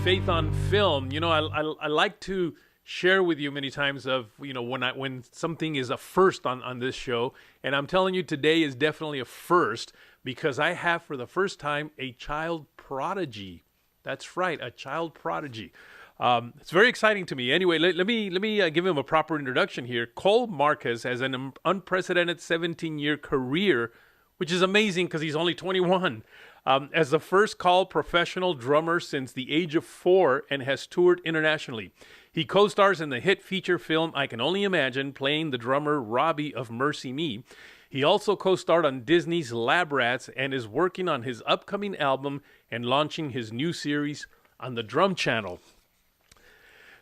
Faith on Film. I like to share with you many times of, when something is a first on this show. And I'm telling you, today is definitely a first because I have for the first time a child prodigy. That's right, a child prodigy. It's very exciting to me. Anyway, let me give him a proper introduction here. Cole Marquez has an unprecedented 17-year career, which is amazing because he's only 21. As the first call professional drummer since the age of 4 and has toured internationally. He co-stars in the hit feature film I Can Only Imagine, playing the drummer Robbie of Mercy Me. He also co-starred on Disney's Lab Rats and is working on his upcoming album and launching his new series on the Drum Channel.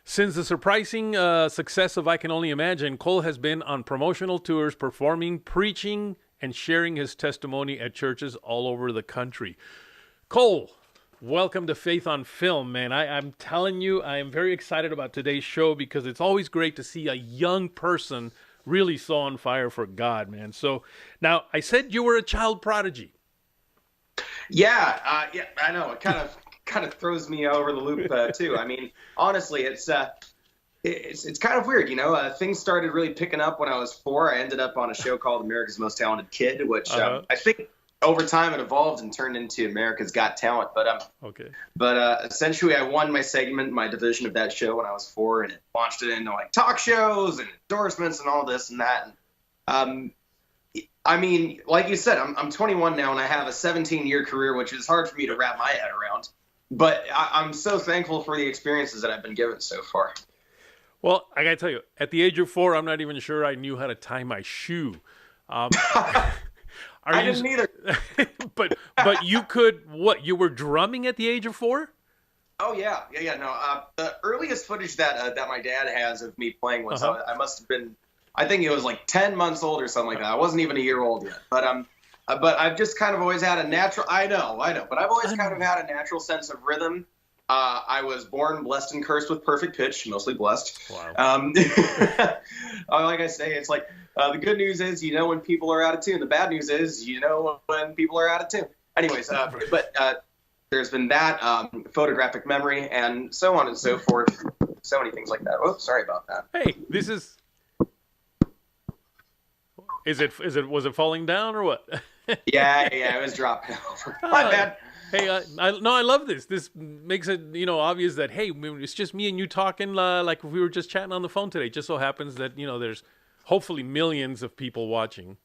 Since the surprising success of I Can Only Imagine, Cole has been on promotional tours, performing, preaching, and sharing his testimony at churches all over the country. Cole, welcome to Faith on Film, man. I'm telling you, I am very excited about today's show because it's always great to see a young person really so on fire for God, man. So now, I said you were a child prodigy. Yeah, I know. It kind of throws me over the loop too. I mean, honestly, it's kind of weird, things started really picking up when I was 4. I ended up on a show called America's Most Talented Kid, which I think over time it evolved and turned into America's Got Talent. But essentially I won my segment, my division of that show when I was 4, and it launched it into like talk shows and endorsements and all this and that. And, I mean, like you said, I'm 21 now and I have a 17-year career, which is hard for me to wrap my head around. But I'm so thankful for the experiences that I've been given so far. Well, I gotta tell you, at the age of 4, I'm not even sure I knew how to tie my shoe. I didn't either. but you could, what? You were drumming at the age of 4? Oh yeah. No, the earliest footage that my dad has of me playing was I must have been, I think it was like 10 months old or something like that. I wasn't even a year old yet. But I've just kind of always had a natural. I know. But I've always kind of had a natural sense of rhythm. I was born blessed and cursed with perfect pitch, mostly blessed. Wow. Like I say, it's like the good news is when people are out of tune. The bad news is when people are out of tune. Anyways, but there's been that photographic memory and so on and so forth. So many things like that. Oh, sorry about that. Hey, this is. Was it falling down or what? Yeah, it was dropping over. My bad. Hey, I love this. This makes it, obvious that, hey, it's just me and you talking like if we were just chatting on the phone today. It just so happens that, there's hopefully millions of people watching.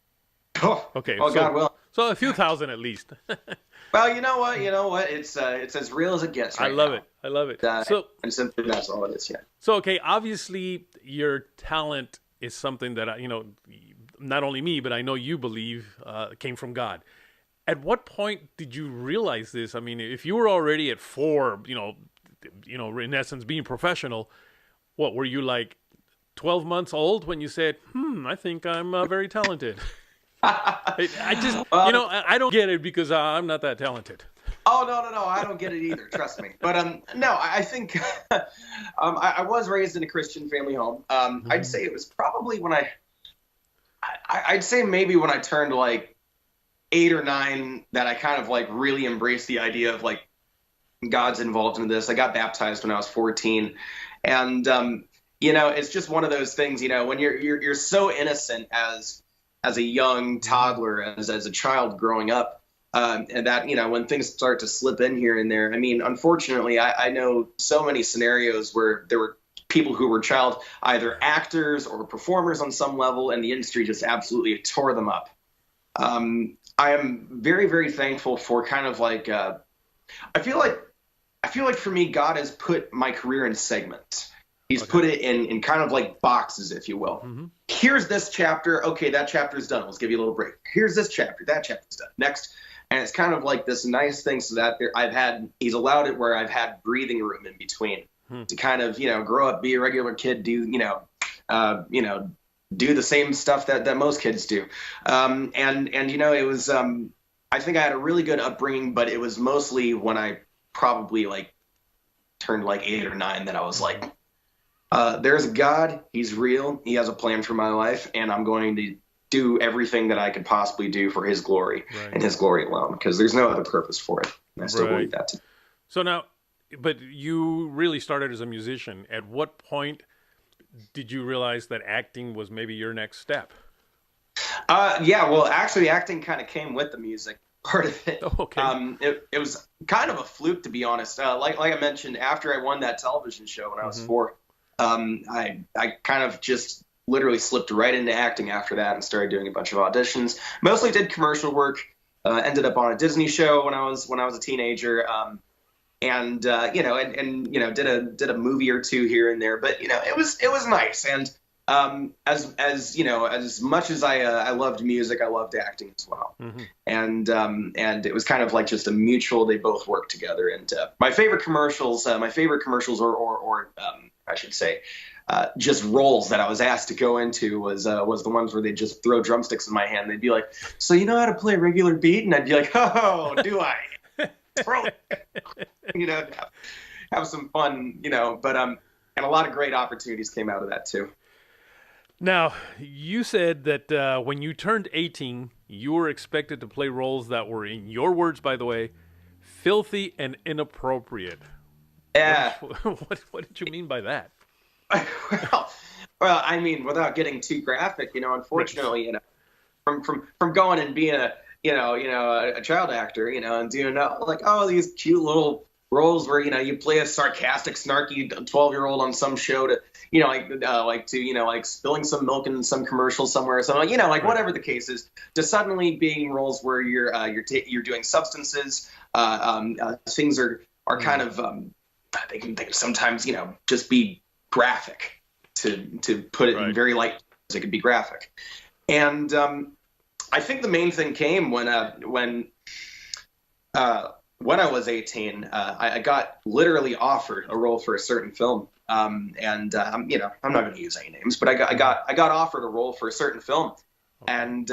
Oh, okay. Oh, God will. So a few thousand at least. Well, you know what? It's as real as it gets right now. I love it. And simply that's all it is, yeah. So, okay, obviously your talent is something that, not only me, but I know you believe came from God. At what point did you realize this? I mean, if you were already at 4, in essence, being professional, what were you like 12 months old when you said, I think I'm very talented? I just, I don't get it because I'm not that talented. Oh, no, I don't get it either. Trust me. But no, I think I was raised in a Christian family home. I'd say it was probably when I'd say maybe when I turned like 8 or 9 that I kind of like really embraced the idea of like God's involved in this. I got baptized when I was 14, and it's just one of those things. When you're so innocent as a young toddler, as a child growing up, and that when things start to slip in here and there. I mean, unfortunately, I know so many scenarios where there were people who were child either actors or performers on some level, and the industry just absolutely tore them up. I am very, very thankful for kind of like I feel like for me, God has put my career in segments. He's put it in kind of like boxes, if you will. Mm-hmm. Here's this chapter. Okay, that chapter's done. Let's give you a little break. Here's this chapter. That chapter's done. Next. And it's kind of like this nice thing so that he's allowed it where I've had breathing room in between to kind of, grow up, be a regular kid, do the same stuff that most kids do. And it was, I think I had a really good upbringing, but it was mostly when I probably like turned like 8 or 9 that I was like, there's God, he's real, he has a plan for my life, and I'm going to do everything that I could possibly do for his glory and his glory alone, because there's no other purpose for it. And I still believe that too. So now, but you really started as a musician. At what point did you realize that acting was maybe your next step? Yeah, well, actually, acting kind of came with the music part of it. Oh, okay. It was kind of a fluke, to be honest. Like I mentioned, after I won that television show when I was 4, I kind of just literally slipped right into acting after that and started doing a bunch of auditions. Mostly did commercial work. Ended up on a Disney show when I was a teenager. And you know, did a movie or two here and there, but you know, it was nice. And as you know, as much as I loved music, I loved acting as well. And it was kind of like just a mutual. They both worked together. And my favorite commercials, or I should say, just roles that I was asked to go into was the ones where they just throw drumsticks in my hand. They'd be like, "So you know how to play a regular beat?" And I'd be like, "Oh, do I?" You know, have some fun, you know, but and a lot of great opportunities came out of that too. Now, you said that when you turned 18, you were expected to play roles that were, in your words, by the way, filthy and inappropriate. Yeah. What did you mean by that? well, I mean, without getting too graphic, you know, unfortunately, you know, from going and being a child actor, you know, and doing like, oh, these cute little roles where, you know, you play a sarcastic, snarky 12-year-old on some show to, you know, like spilling some milk in some commercial somewhere. So, you know, like whatever the case is, to suddenly being roles where you're doing substances, things are kind of, they can sometimes, you know, just be graphic to put it in very light terms. It could be graphic. And, I think the main thing came when I was 18. I got literally offered a role for a certain film, and you know, I'm not going to use any names, but I got offered a role for a certain film, and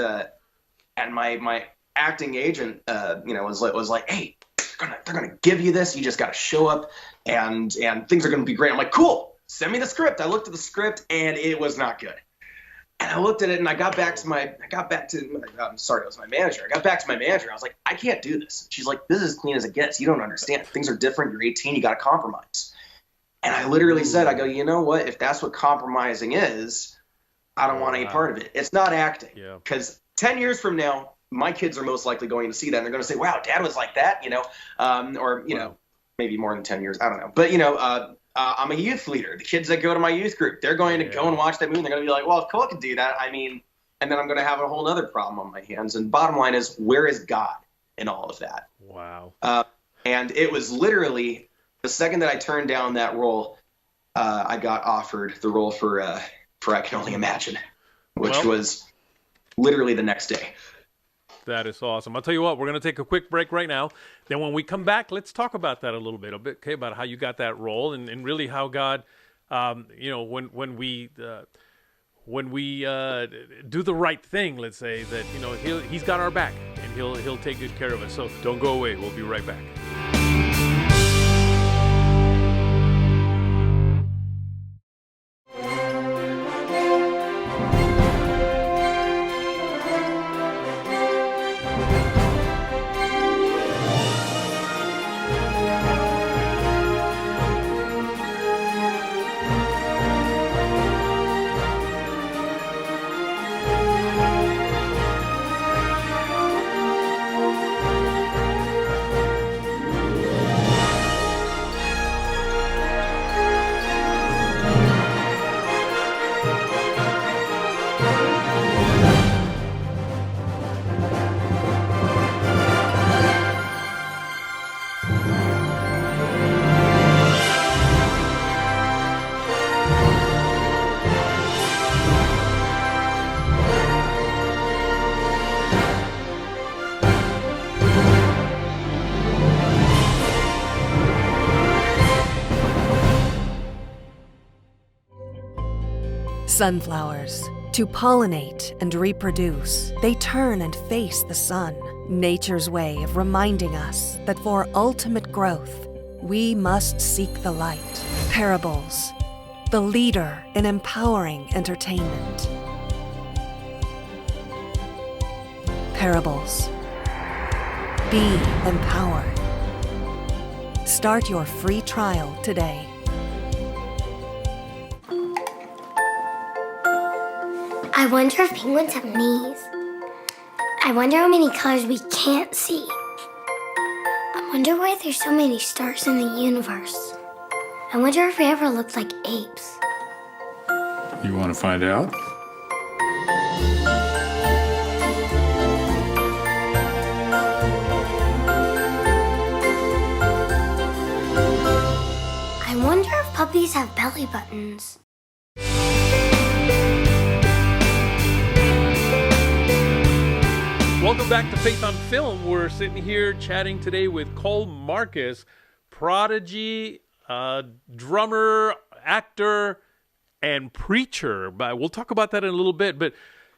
my acting agent, you know, was like, hey, they're gonna give you this. You just got to show up, and things are going to be great. I'm like, cool. Send me the script. I looked at the script, and it was not good. And I looked at it, and I got back to I'm sorry, it was my manager. I got back to my manager. I was like, I can't do this. She's like, this is as clean as it gets. You don't understand. Things are different. You're 18. You got to compromise. And I literally said, I go, you know what? If that's what compromising is, I don't want any part of it. It's not acting. Because 10 years from now, my kids are most likely going to see that, and they're going to say, wow, Dad was like that, you know, or, you know, maybe more than 10 years. I don't know. But, you know, I'm a youth leader. The kids that go to my youth group, they're going to go and watch that movie. And they're going to be like, well, if Cole can do that, I mean, and then I'm going to have a whole other problem on my hands. And bottom line is, where is God in all of that? Wow. And it was literally the second that I turned down that role, I got offered the role for I Can Only Imagine, which was literally the next day. That is awesome. I'll tell you what, we're going to take a quick break right now. Then when we come back, let's talk about that a little bit, okay, about how you got that role and really how God, you know, when we do the right thing, let's say, that, you know, he's got our back and he'll take good care of us. So don't go away. We'll be right back. Sunflowers. To pollinate and reproduce, they turn and face the sun. Nature's way of reminding us that for ultimate growth, we must seek the light. Parables. The leader in empowering entertainment. Parables. Be empowered. Start your free trial today. I wonder if penguins have knees. I wonder how many colors we can't see. I wonder why there's so many stars in the universe. I wonder if we ever looked like apes. You want to find out? I wonder if puppies have belly buttons. Welcome back to Faith on Film. We're sitting here chatting today with Cole Marcus, prodigy, drummer, actor, and preacher. But we'll talk about that in a little bit. But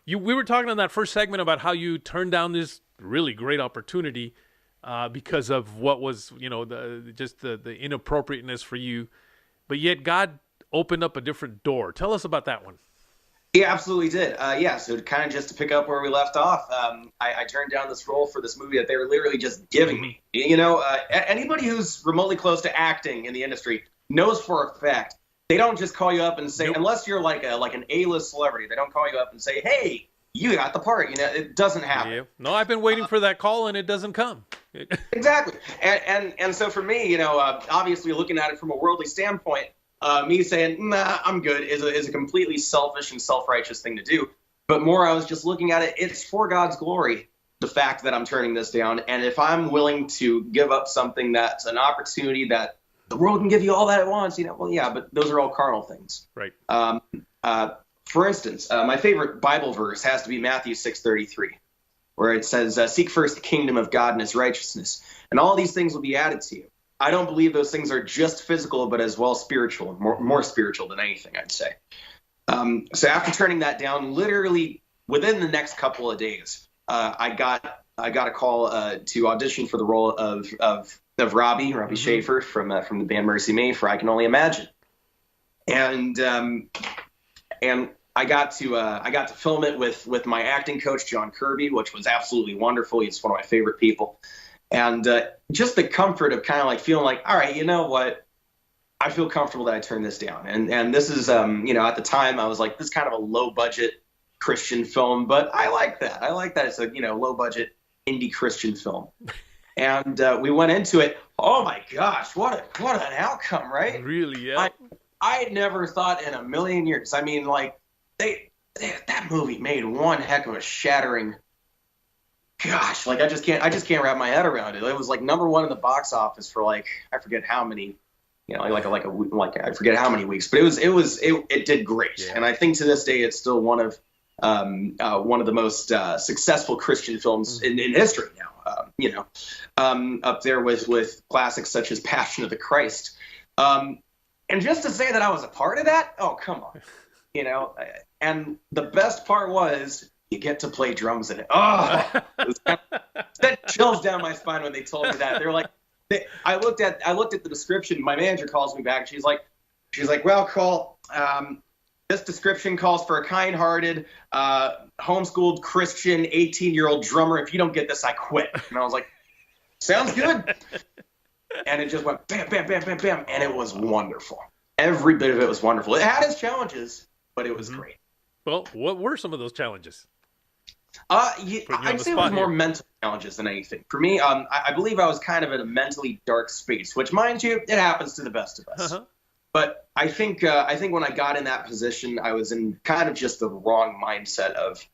we were talking in that first segment about how you turned down this really great opportunity because of what was, the inappropriateness for you. But yet God opened up a different door. Tell us about that one. He absolutely did. So kind of just to pick up where we left off, I turned down this role for this movie that they were literally just giving me. Anybody who's remotely close to acting in the industry knows for a fact they don't just call you up and say, unless you're like an A-list celebrity, they don't call you up and say, hey, you got the part. It doesn't happen. Yeah. No, I've been waiting for that call and it doesn't come. Exactly. And so for me, obviously looking at it from a worldly standpoint, me saying, nah, I'm good is a completely selfish and self-righteous thing to do. But more, I was just looking at it, it's for God's glory, the fact that I'm turning this down. And if I'm willing to give up something that's an opportunity that the world can give you all that it wants, but those are all carnal things. Right. For instance, my favorite Bible verse has to be Matthew 6:33, where it says, seek first the kingdom of God and his righteousness, and all these things will be added to you. I don't believe those things are just physical, but as well spiritual, more spiritual than anything, I'd say. So after turning that down, literally within the next couple of days, I got a call to audition for the role of Robbie Schaefer from the band Mercy May for I Can Only Imagine, and I got to film it with my acting coach John Kirby, which was absolutely wonderful. He's one of my favorite people. And just the comfort of kind of like feeling like, all right, you know what? I feel comfortable that I turned this down. And this is, at the time I was like, this is kind of a low budget Christian film, but I like that. I like that it's a, low budget indie Christian film. And we went into it. Oh my gosh, what an outcome, right? Really, yeah. I never thought in a million years. I mean, like that movie made one heck of a shattering. Gosh, like I just can't wrap my head around it. It was like #1 in the box office for like I forget how many, I forget how many weeks, but it did great. Yeah. And I think to this day it's still one of the most successful Christian films in history now. Up there with classics such as Passion of the Christ. And just to say that I was a part of that, oh come on, And the best part was, you get to play drums in it. Oh, that chills down my spine when they told me that. They're like, I looked at the description. My manager calls me back. She's like, well, Cole, this description calls for a kind-hearted, homeschooled Christian 18-year-old drummer. If you don't get this, I quit. And I was like, sounds good. And it just went bam, bam, bam, bam, bam, and it was wonderful. Every bit of it was wonderful. It had its challenges, but it was great. Well, what were some of those challenges? I'd say it was more mental challenges than anything. For me, I believe I was kind of in a mentally dark space, which, mind you, it happens to the best of us. Uh-huh. But I think when I got in that position, I was in kind of just the wrong mindset of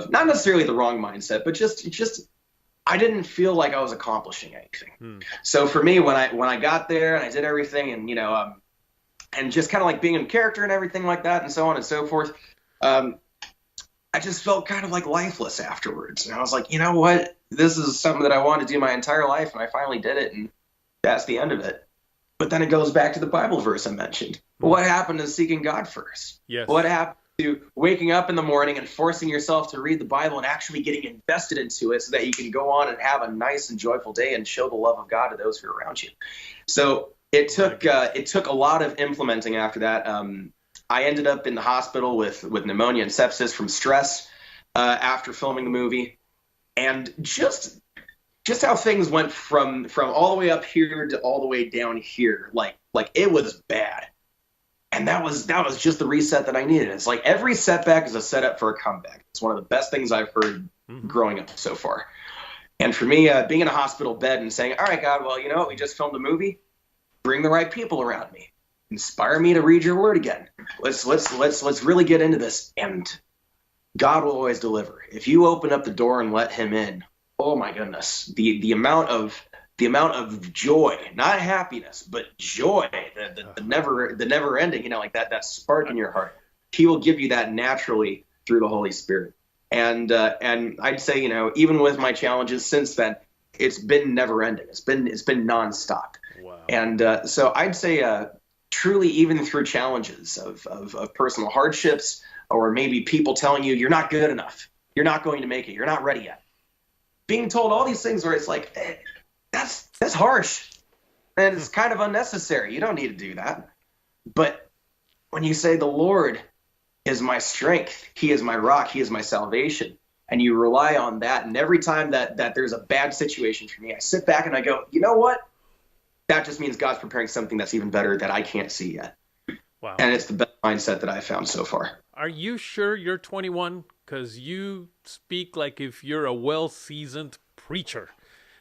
not necessarily the wrong mindset, but just I didn't feel like I was accomplishing anything. So for me, when I got there and I did everything, and and just kind of like being in character and everything like that, and so on and so forth. I just felt kind of like lifeless afterwards. And I was like, you know what? This is something that I wanted to do my entire life, and I finally did it, and that's the end of it. But then it goes back to the Bible verse I mentioned. What happened to seeking God first? Yes. What happened to waking up in the morning and forcing yourself to read the Bible and actually getting invested into it so that you can go on and have a nice and joyful day and show the love of God to those who are around you? So it took a lot of implementing after that. I ended up in the hospital with pneumonia and sepsis from stress after filming the movie, and just just how things went from all the way up here to all the way down here. Like it was bad. And that was just the reset that I needed. It's like every setback is a setup for a comeback. It's one of the best things I've heard growing up so far. And for me, being in a hospital bed and saying, all right, God, well, you know what? We just filmed a movie. Bring the right people around me. Inspire me to read your word again. Let's really get into this. And God will always deliver. If you open up the door and let him in, oh my goodness, the amount of joy, not happiness, but joy, the never ending, you know, like that spark in your heart. He will give you that naturally through the Holy Spirit. And I'd say, you know, even with my challenges since then, it's been never ending. It's been nonstop. Wow. And so I'd say truly, even through challenges of personal hardships, or maybe people telling you you're not good enough, you're not going to make it, you're not ready yet. Being told all these things where it's like, that's harsh, and it's kind of unnecessary. You don't need to do that. But when you say the Lord is my strength, he is my rock, he is my salvation, and you rely on that, and every time that there's a bad situation for me, I sit back and I go, you know what? That just means God's preparing something that's even better that I can't see yet. Wow. And it's the best mindset that I've found so far. Are you sure you're 21? Because you speak like if you're a well-seasoned preacher.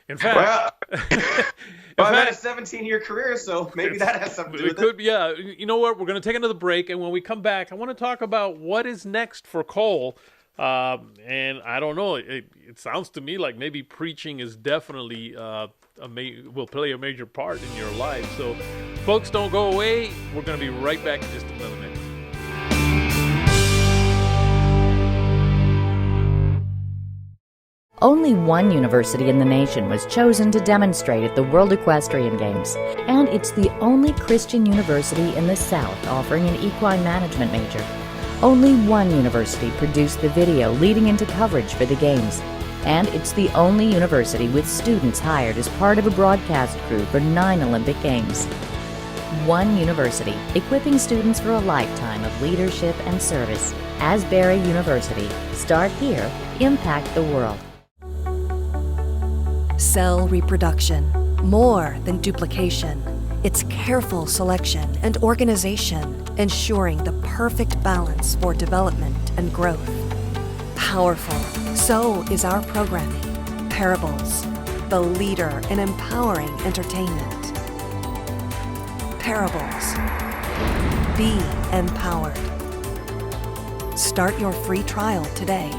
In fact, I've had a 17-year career, so maybe that has something to do with it. Yeah. You know what? We're going to take another break, and when we come back, I want to talk about what is next for Cole. And I don't know. It sounds to me like maybe preaching is definitely will play a major part in your life. So, folks, don't go away. We're going to be right back in just another minute. Only one university in the nation was chosen to demonstrate at the World Equestrian Games, and it's the only Christian university in the South offering an equine management major. Only one university produced the video leading into coverage for the Games, and it's the only university with students hired as part of a broadcast crew for 9 Olympic Games. One university, equipping students for a lifetime of leadership and service. Asbury University. Start here, impact the world. Cell reproduction, more than duplication. It's careful selection and organization, ensuring the perfect balance for development and growth. Powerful, so is our programming. Parables, the leader in empowering entertainment. Parables. Be empowered. Start your free trial today.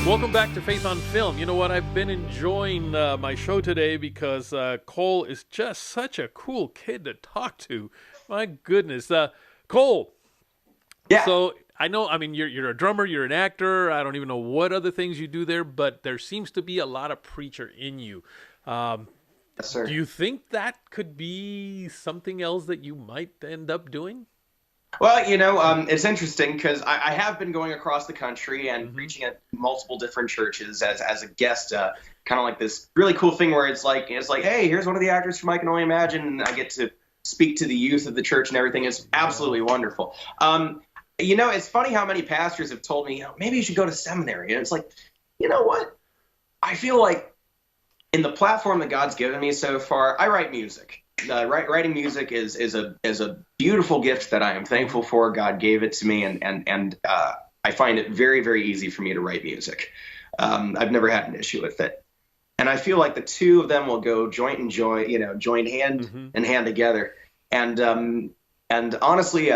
Welcome back to Faith on Film. You know what? I've been enjoying my show today because Cole is just such a cool kid to talk to. My goodness. Cole. Yeah. So I know, I mean, you're a drummer, you're an actor. I don't even know what other things you do there, but there seems to be a lot of preacher in you. Yes, sir. Do you think that could be something else that you might end up doing? Well, you know, it's interesting because I have been going across the country and preaching at multiple different churches as a guest, kind of like this really cool thing where it's like, hey, here's one of the actors from I Can Only Imagine, and I get to speak to the youth of the church and everything. It's absolutely wonderful. You know, it's funny how many pastors have told me, maybe you should go to seminary. And it's like, you know what? I feel like in the platform that God's given me so far, I write music. writing music is a beautiful gift that I am thankful for. God gave it to me, and I find it very, very easy for me to write music. I've never had an issue with it, and I feel like the two of them will go joint hand in hand together. And honestly,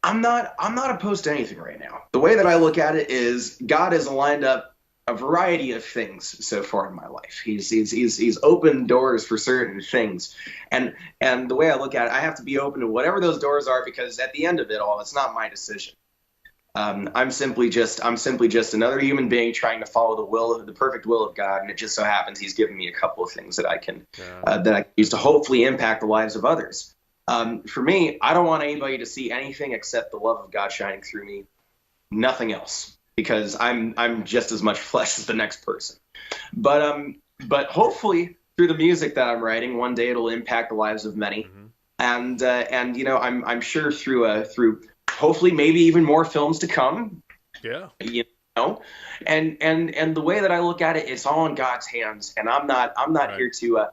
I'm not opposed to anything right now. The way that I look at it is God has lined up a variety of things so far in my life. He's opened doors for certain things, and the way I look at it, I have to be open to whatever those doors are, because at the end of it all, it's not my decision. I'm simply just another human being trying to follow the perfect will of God, and it just so happens He's given me a couple of things that I can use to hopefully impact the lives of others. For me, I don't want anybody to see anything except the love of God shining through me, nothing else, because I'm just as much flesh as the next person. But hopefully through the music that I'm writing, one day it'll impact the lives of many, and I'm sure through hopefully maybe even more films to come. Yeah. And the way that I look at it, it's all in God's hands, and I'm not here to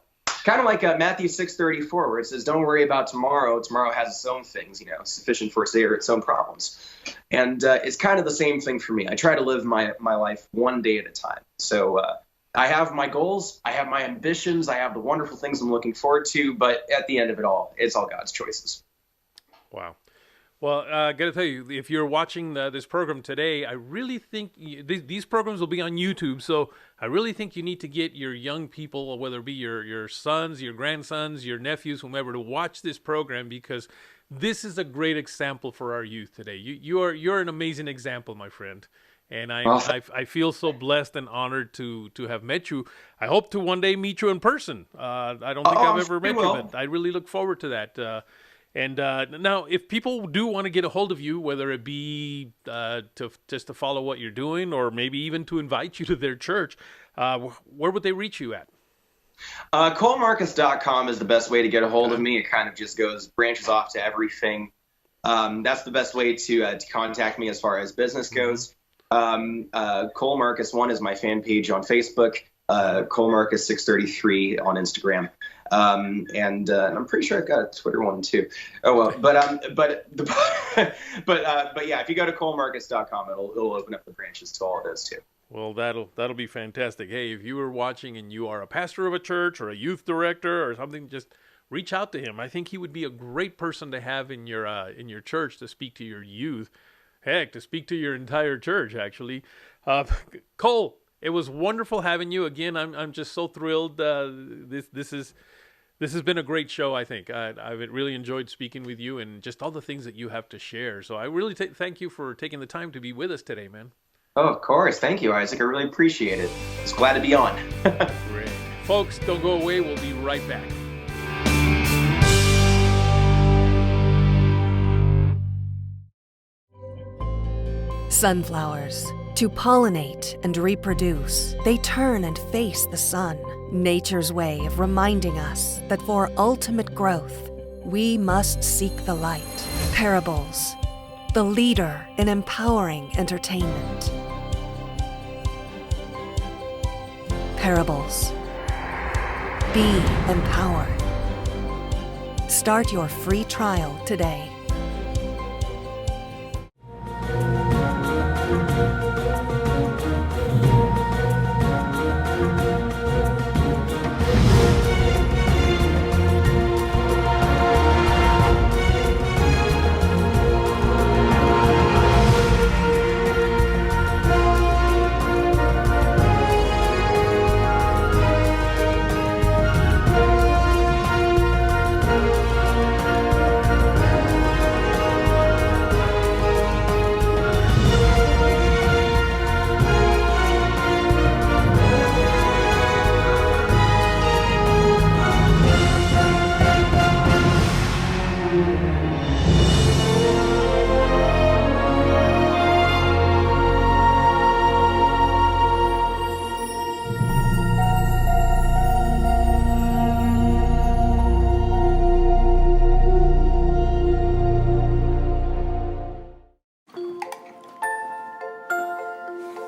kind of like Matthew 6:34, where it says, "Don't worry about tomorrow. Tomorrow has its own things. Sufficient for its day or its own problems." And it's kind of the same thing for me. I try to live my life one day at a time. So I have my goals, I have my ambitions, I have the wonderful things I'm looking forward to. But at the end of it all, it's all God's choices. Wow. Well, I got to tell you, if you're watching this program today, I really think these programs will be on YouTube. So I really think you need to get your young people, whether it be your sons, your grandsons, your nephews, whomever, to watch this program, because this is a great example for our youth today. You're an amazing example, my friend. And I feel so blessed and honored to have met you. I hope to one day meet you in person. I don't think I've ever met you, but I really look forward to that. And now, if people do want to get a hold of you, whether it be to follow what you're doing, or maybe even to invite you to their church, where would they reach you at? ColeMarcus.com is the best way to get a hold of me. It kind of just branches off to everything. That's the best way to contact me as far as business goes. Cole Marcus 1 is my fan page on Facebook. Cole Marcus 633 on Instagram. And I'm pretty sure I've got a Twitter one too. Oh well, but yeah, if you go to ColeMarcus.com, it'll open up the branches to all of those too. Well, that'll be fantastic. Hey, if you are watching and you are a pastor of a church or a youth director or something, just reach out to him. I think he would be a great person to have in your church to speak to your youth. Heck, to speak to your entire church, actually. Cole, it was wonderful having you again. I'm just so thrilled. This has been a great show, I think. I've really enjoyed speaking with you and just all the things that you have to share. So I really thank you for taking the time to be with us today, man. Oh, of course. Thank you, Isaac. I really appreciate it. Just glad to be on. Great. Folks, don't go away. We'll be right back. Sunflowers. To pollinate and reproduce, they turn and face the sun, nature's way of reminding us that for ultimate growth, we must seek the light. Parables, the leader in empowering entertainment. Parables. Be empowered. Start your free trial today.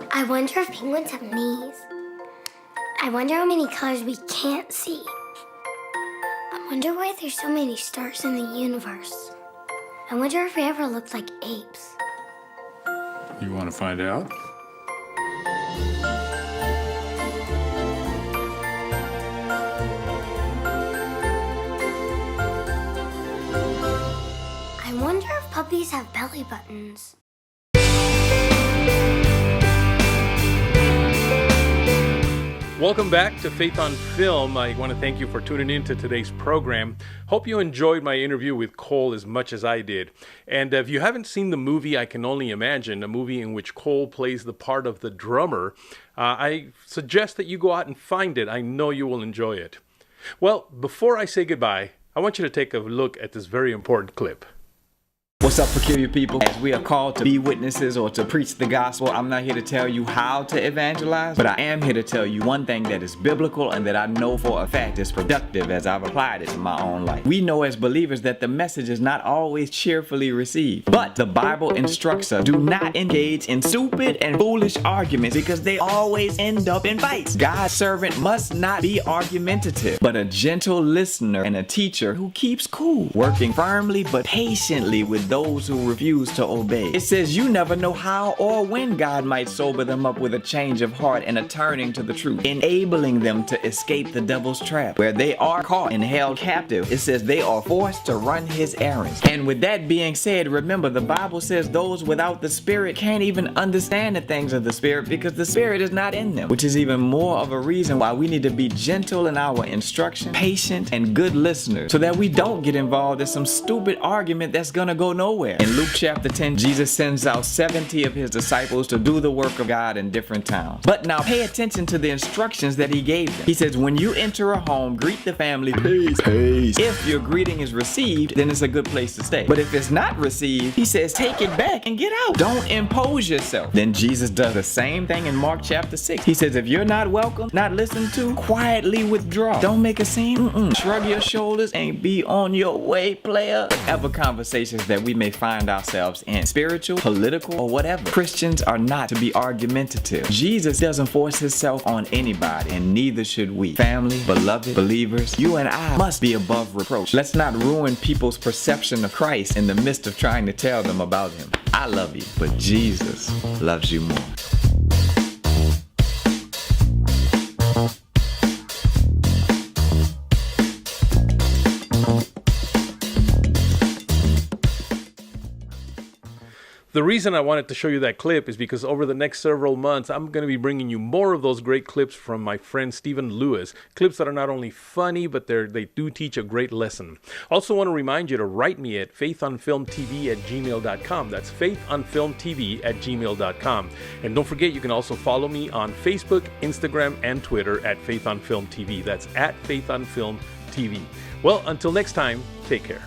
I wonder if penguins have knees. I wonder how many colors we can't see. Wonder why there's so many stars in the universe. I wonder if we ever looked like apes. You want to find out? I wonder if puppies have belly buttons. Welcome back to Faith on Film. I want to thank you for tuning in to today's program. Hope you enjoyed my interview with Cole as much as I did. And if you haven't seen the movie I Can Only Imagine, a movie in which Cole plays the part of the drummer, I suggest that you go out and find it. I know you will enjoy it. Well, before I say goodbye, I want you to take a look at this very important clip. What's up, peculiar people? As we are called to be witnesses or to preach the gospel, I'm not here to tell you how to evangelize, but I am here to tell you one thing that is biblical and that I know for a fact is productive as I've applied it to my own life. We know as believers that the message is not always cheerfully received, but the Bible instructs us, do not engage in stupid and foolish arguments because they always end up in fights. God's servant must not be argumentative, but a gentle listener and a teacher who keeps cool, working firmly but patiently with those who refuse to obey. It says you never know how or when God might sober them up with a change of heart and a turning to the truth, enabling them to escape the devil's trap. Where they are caught and held captive, it says they are forced to run his errands. And with that being said, remember the Bible says those without the Spirit can't even understand the things of the Spirit because the Spirit is not in them, which is even more of a reason why we need to be gentle in our instruction, patient, and good listeners so that we don't get involved in some stupid argument that's gonna go nowhere. In Luke chapter 10, Jesus sends out 70 of his disciples to do the work of God in different towns. But now pay attention to the instructions that he gave them. He says, when you enter a home, greet the family, peace, peace. If your greeting is received, then it's a good place to stay. But if it's not received, he says, take it back and get out. Don't impose yourself. Then Jesus does the same thing in Mark chapter 6. He says, if you're not welcome, not listened to, quietly withdraw. Don't make a scene. Shrug your shoulders and be on your way, player. Whatever conversations that we may find ourselves in, spiritual, political, or whatever, Christians are not to be argumentative. Jesus doesn't force himself on anybody, and neither should we. Family, beloved, believers, you and I must be above reproach. Let's not ruin people's perception of Christ in the midst of trying to tell them about him. I love you, but Jesus loves you more. The reason I wanted to show you that clip is because over the next several months, I'm going to be bringing you more of those great clips from my friend Stephen Lewis. Clips that are not only funny, but they do teach a great lesson. Also want to remind you to write me at faithonfilmtv@gmail.com. That's faithonfilmtv@gmail.com. And don't forget, you can also follow me on Facebook, Instagram, and Twitter at faithonfilmtv. That's at faithonfilmtv. Well, until next time, take care.